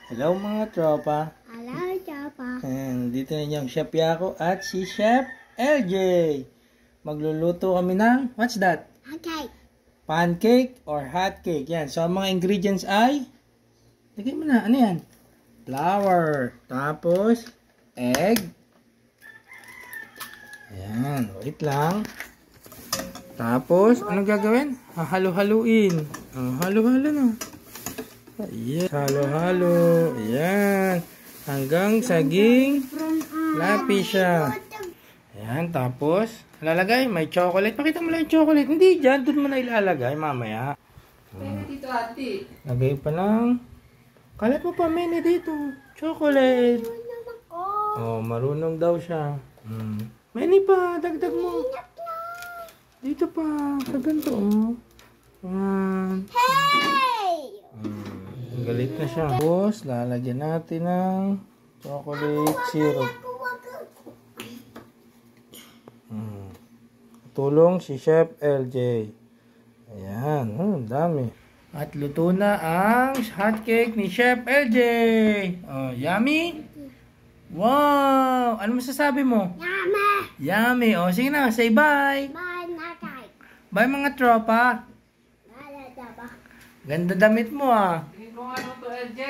Hello mga tropa. Hello, tropa. And dito na yung Chef Yako at si Chef LJ. Magluluto kami ng, what's that? Okay. Pancake or hot cake. Yan. So, ang mga ingredients ay, lagay mo na, ano yan? Flour. Tapos, egg. Ayan. Wait lang. Tapos, anong gagawin? Hahalo-haluin. Halo-halo na. Ayan. Halo-halo. Ayan. Hanggang saging lapi siya. Ayan. Tapos, lalagay. May chocolate. Pakita mo lang yung chocolate. Hindi dyan. Doon mo na ilalagay mamaya. Pwede dito, ate. Lagay pa lang. Kalat mo pa, mene dito. Chocolate. Oh, marunong daw siya. Mene pa. Dagdag mo. Dito pa. Sa ganito, oh. Ayan. Hey! Galit na siya. Tapos, lalagyan natin ng chocolate syrup. Tulong si Chef LJ. Ayan. Dami. At luto na ang hotcake ni Chef LJ. Oh, yummy? Wow! Ano masasabi mo? Yummy! Yummy. Oh, sige na. Say bye. Bye, nakay. Bye mga tropa. Bye, tropa. Ganda damit mo ah. Hindi ko ano to, LJ.